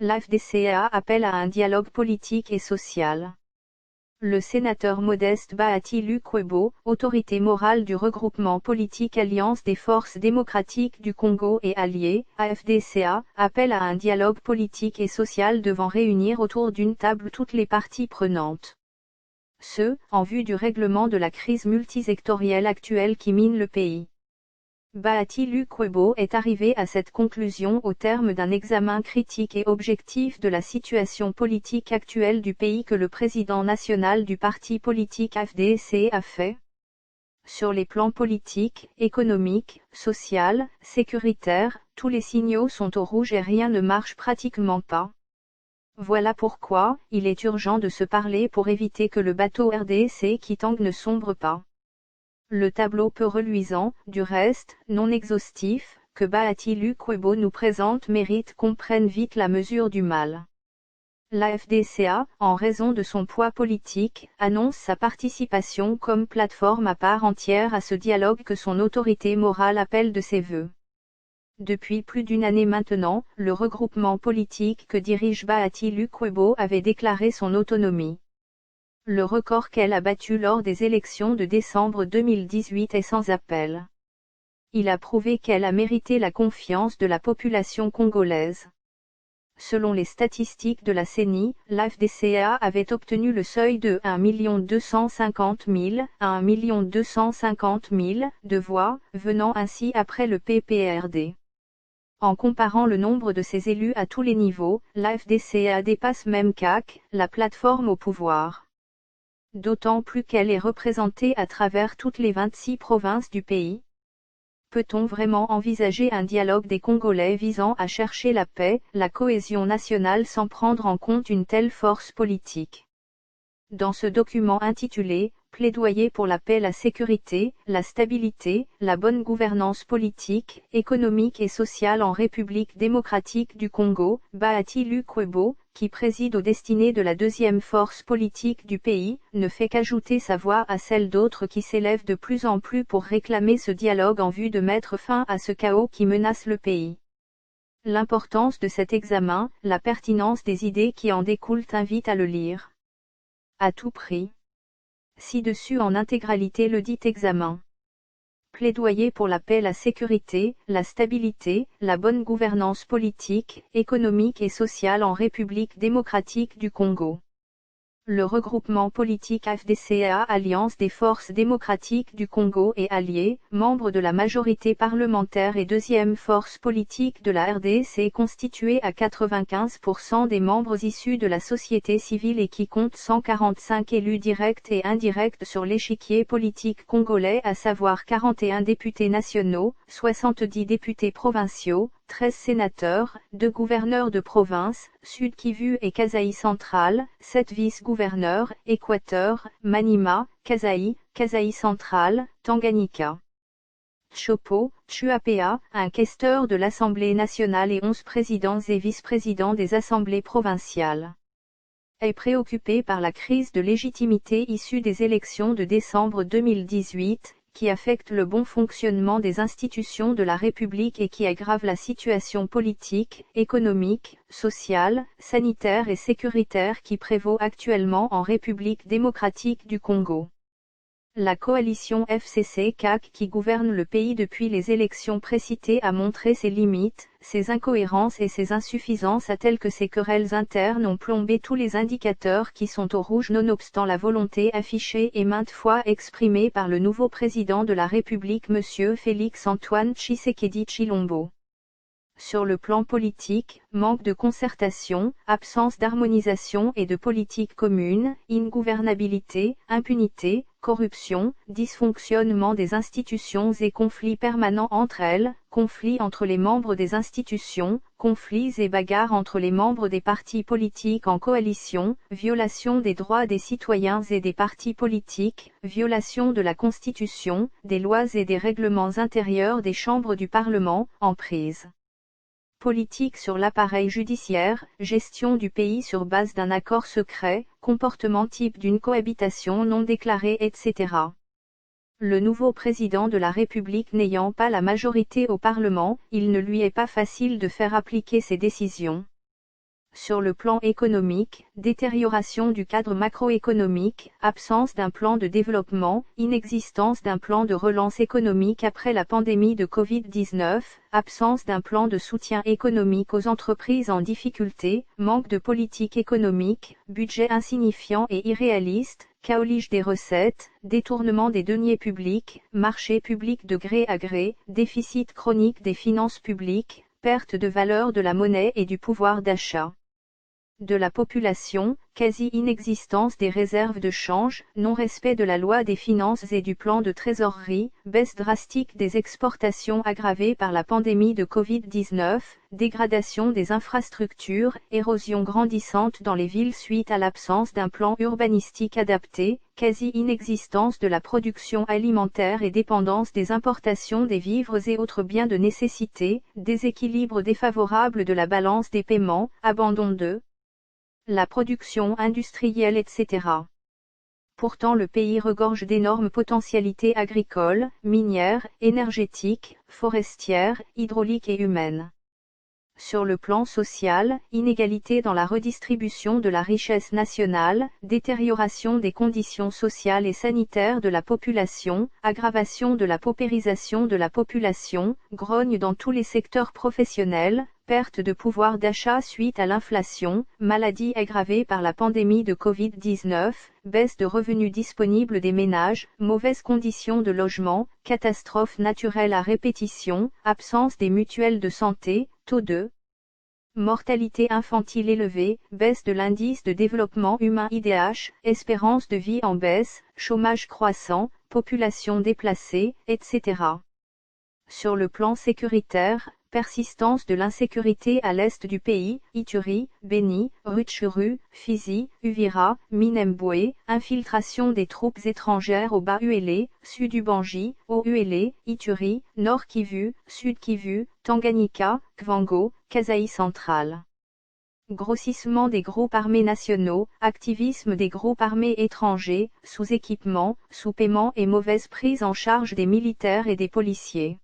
l'AFDCA appelle à un dialogue politique et social. Le sénateur Modeste Bahati Lukwebo, autorité morale du regroupement politique Alliance des forces démocratiques du Congo et alliés, AFDCA, appelle à un dialogue politique et social devant réunir autour d'une table toutes les parties prenantes. En vue du règlement de la crise multisectorielle actuelle qui mine le pays. Bahati Lukwebo est arrivé à cette conclusion au terme d'un examen critique et objectif de la situation politique actuelle du pays que le président national du parti politique AFDC a fait. Sur les plans politiques, économiques, social, sécuritaire, tous les signaux sont au rouge et rien ne marche pratiquement pas. Voilà pourquoi, il est urgent de se parler pour éviter que le bateau RDC qui tangue ne sombre pas. Le tableau peu reluisant, du reste, non exhaustif, que Bahati Lukwebo nous présente mérite qu'on prenne vite la mesure du mal. L'AFDCA, en raison de son poids politique, annonce sa participation comme plateforme à part entière à ce dialogue que son autorité morale appelle de ses vœux. Depuis plus d'une année maintenant, le regroupement politique que dirige Bahati Lukwebo avait déclaré son autonomie. Le record qu'elle a battu lors des élections de décembre 2018 est sans appel. Il a prouvé qu'elle a mérité la confiance de la population congolaise. Selon les statistiques de la CENI, l'AFDCA avait obtenu le seuil de 1 250 000 à 1 250 000 de voix, venant ainsi après le PPRD. En comparant le nombre de ses élus à tous les niveaux, l'AFDCA dépasse même CAC, la plateforme au pouvoir. D'autant plus qu'elle est représentée à travers toutes les 26 provinces du pays. Peut-on vraiment envisager un dialogue des Congolais visant à chercher la paix, la cohésion nationale sans prendre en compte une telle force politique? Dans ce document intitulé « Plaidoyer pour la paix, la sécurité, la stabilité, la bonne gouvernance politique, économique et sociale en République démocratique du Congo », Bahati Lukwebo, qui préside aux destinées de la deuxième force politique du pays, ne fait qu'ajouter sa voix à celle d'autres qui s'élèvent de plus en plus pour réclamer ce dialogue en vue de mettre fin à ce chaos qui menace le pays. L'importance de cet examen, la pertinence des idées qui en découlent invite à le lire. À tout prix. Ci-dessus en intégralité le dit examen. Plaidoyer pour la paix, la sécurité, la stabilité, la bonne gouvernance politique, économique et sociale en République démocratique du Congo. Le regroupement politique AFDCA Alliance des forces démocratiques du Congo et alliés, membre de la majorité parlementaire et deuxième force politique de la RDC constituée à 95% des membres issus de la société civile et qui compte 145 élus directs et indirects sur l'échiquier politique congolais, à savoir 41 députés nationaux, 70 députés provinciaux, 13 sénateurs, 2 gouverneurs de province, Sud Kivu et Kasaï central, 7 vice-gouverneurs, Équateur, Maniema, Kasaï, Kasaï central, Tanganyika. Tshopo, Tchuapéa, un questeur de l'Assemblée nationale et 11 présidents et vice-présidents des assemblées provinciales. Est préoccupé par la crise de légitimité issue des élections de décembre 2018, qui affecte le bon fonctionnement des institutions de la République et qui aggrave la situation politique, économique, sociale, sanitaire et sécuritaire qui prévaut actuellement en République démocratique du Congo. La coalition FCC-CAC qui gouverne le pays depuis les élections précitées a montré ses limites, ses incohérences et ses insuffisances à telles que ses querelles internes ont plombé tous les indicateurs qui sont au rouge nonobstant la volonté affichée et maintes fois exprimée par le nouveau président de la République M. Félix-Antoine Tshisekedi Tshilombo. Sur le plan politique, manque de concertation, absence d'harmonisation et de politique commune, ingouvernabilité, impunité, corruption, dysfonctionnement des institutions et conflits permanents entre elles, conflits entre les membres des institutions, conflits et bagarres entre les membres des partis politiques en coalition, violation des droits des citoyens et des partis politiques, violation de la Constitution, des lois et des règlements intérieurs des chambres du Parlement, emprise politique sur l'appareil judiciaire, gestion du pays sur base d'un accord secret, comportement type d'une cohabitation non déclarée, etc. Le nouveau président de la République n'ayant pas la majorité au Parlement, il ne lui est pas facile de faire appliquer ses décisions. Sur le plan économique, détérioration du cadre macroéconomique, absence d'un plan de développement, inexistence d'un plan de relance économique après la pandémie de Covid-19, absence d'un plan de soutien économique aux entreprises en difficulté, manque de politique économique, budget insignifiant et irréaliste, caolige des recettes, détournement des deniers publics, marché public de gré à gré, déficit chronique des finances publiques, perte de valeur de la monnaie et du pouvoir d'achat de la population, quasi-inexistence des réserves de change, non-respect de la loi des finances et du plan de trésorerie, baisse drastique des exportations aggravée par la pandémie de Covid-19, dégradation des infrastructures, érosion grandissante dans les villes suite à l'absence d'un plan urbanistique adapté, quasi-inexistence de la production alimentaire et dépendance des importations des vivres et autres biens de nécessité, déséquilibre défavorable de la balance des paiements, abandon de la production industrielle etc. Pourtant le pays regorge d'énormes potentialités agricoles, minières, énergétiques, forestières, hydrauliques et humaines. Sur le plan social, inégalité dans la redistribution de la richesse nationale, détérioration des conditions sociales et sanitaires de la population, aggravation de la paupérisation de la population, grogne dans tous les secteurs professionnels, perte de pouvoir d'achat suite à l'inflation, maladie aggravée par la pandémie de Covid-19, baisse de revenus disponibles des ménages, mauvaises conditions de logement, catastrophes naturelles à répétition, absence des mutuelles de santé, taux de mortalité infantile élevée, baisse de l'indice de développement humain IDH, espérance de vie en baisse, chômage croissant, population déplacée, etc. Sur le plan sécuritaire, persistance de l'insécurité à l'est du pays, Ituri, Beni, Rutshuru, Fizi, Uvira, Minembwe, infiltration des troupes étrangères au Bas-Uélé, Sud-Ubangi, Haut-Uélé, Ituri, Nord Kivu, Sud Kivu, Tanganyika, Kvango, Kasaï central. Grossissement des groupes armés nationaux, activisme des groupes armés étrangers, sous-équipement, sous-paiement et mauvaise prise en charge des militaires et des policiers.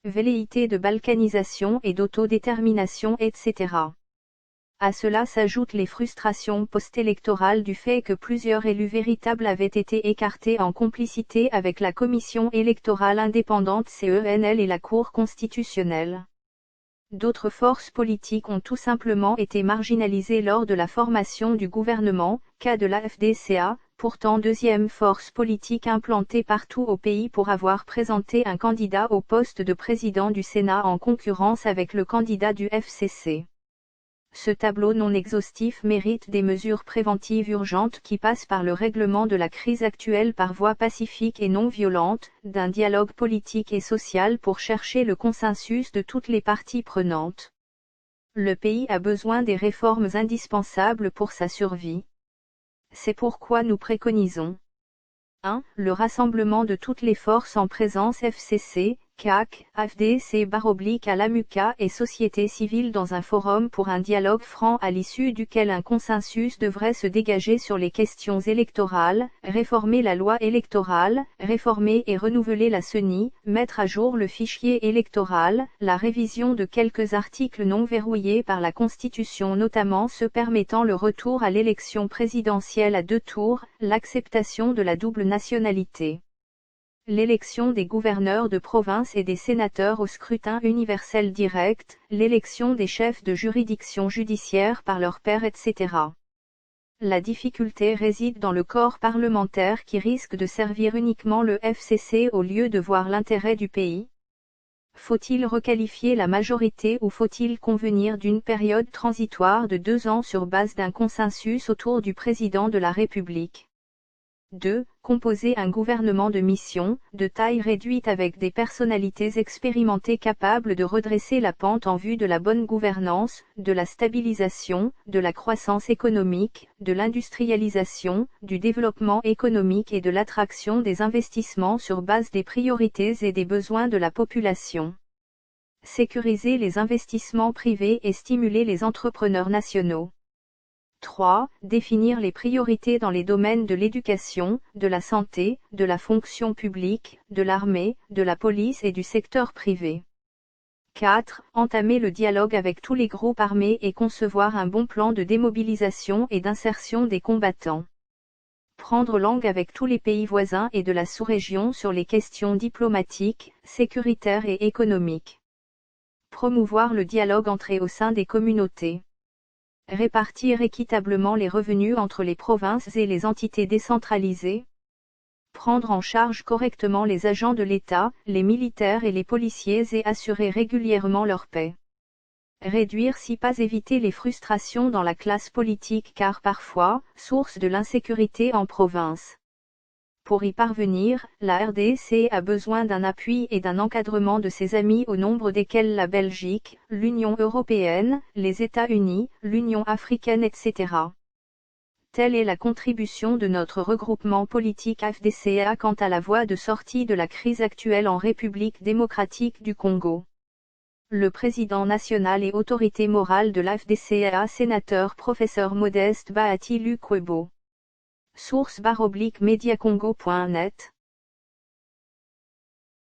Velléité de balkanisation et d'autodétermination etc. À cela s'ajoutent les frustrations post-électorales du fait que plusieurs élus véritables avaient été écartés en complicité avec la Commission électorale indépendante CENL et la Cour constitutionnelle. D'autres forces politiques ont tout simplement été marginalisées lors de la formation du gouvernement, cas de la FDCA, pourtant deuxième force politique implantée partout au pays pour avoir présenté un candidat au poste de président du Sénat en concurrence avec le candidat du FCC. Ce tableau non exhaustif mérite des mesures préventives urgentes qui passent par le règlement de la crise actuelle par voie pacifique et non violente, d'un dialogue politique et social pour chercher le consensus de toutes les parties prenantes. Le pays a besoin des réformes indispensables pour sa survie. C'est pourquoi nous préconisons 1. Le rassemblement de toutes les forces en présence FCC, CAC, FDC/à l'AMUCA et société civile dans un forum pour un dialogue franc à l'issue duquel un consensus devrait se dégager sur les questions électorales, réformer la loi électorale, réformer et renouveler la CENI, mettre à jour le fichier électoral, la révision de quelques articles non verrouillés par la Constitution notamment ceux permettant le retour à l'élection présidentielle à 2 tours, l'acceptation de la double nationalité. L'élection des gouverneurs de province et des sénateurs au scrutin universel direct, l'élection des chefs de juridiction judiciaire par leurs pairs etc. La difficulté réside dans le corps parlementaire qui risque de servir uniquement le FCC au lieu de voir l'intérêt du pays. Faut-il requalifier la majorité ou faut-il convenir d'une période transitoire de 2 ans sur base d'un consensus autour du président de la République ? 2. Composer un gouvernement de mission, de taille réduite avec des personnalités expérimentées capables de redresser la pente en vue de la bonne gouvernance, de la stabilisation, de la croissance économique, de l'industrialisation, du développement économique et de l'attraction des investissements sur base des priorités et des besoins de la population. Sécuriser les investissements privés et stimuler les entrepreneurs nationaux. 3. Définir les priorités dans les domaines de l'éducation, de la santé, de la fonction publique, de l'armée, de la police et du secteur privé. 4. Entamer le dialogue avec tous les groupes armés et concevoir un bon plan de démobilisation et d'insertion des combattants. Prendre langue avec tous les pays voisins et de la sous-région sur les questions diplomatiques, sécuritaires et économiques. Promouvoir le dialogue entré au sein des communautés. Répartir équitablement les revenus entre les provinces et les entités décentralisées. Prendre en charge correctement les agents de l'État, les militaires et les policiers et assurer régulièrement leur paix. Réduire si pas éviter les frustrations dans la classe politique car parfois, source de l'insécurité en province. Pour y parvenir, la RDC a besoin d'un appui et d'un encadrement de ses amis au nombre desquels la Belgique, l'Union européenne, les États-Unis, l'Union africaine etc. Telle est la contribution de notre regroupement politique AFDCA quant à la voie de sortie de la crise actuelle en République démocratique du Congo. Le président national et autorité morale de l'AFDCA sénateur professeur Modeste Bahati Lukwebo. Source /mediacongo.net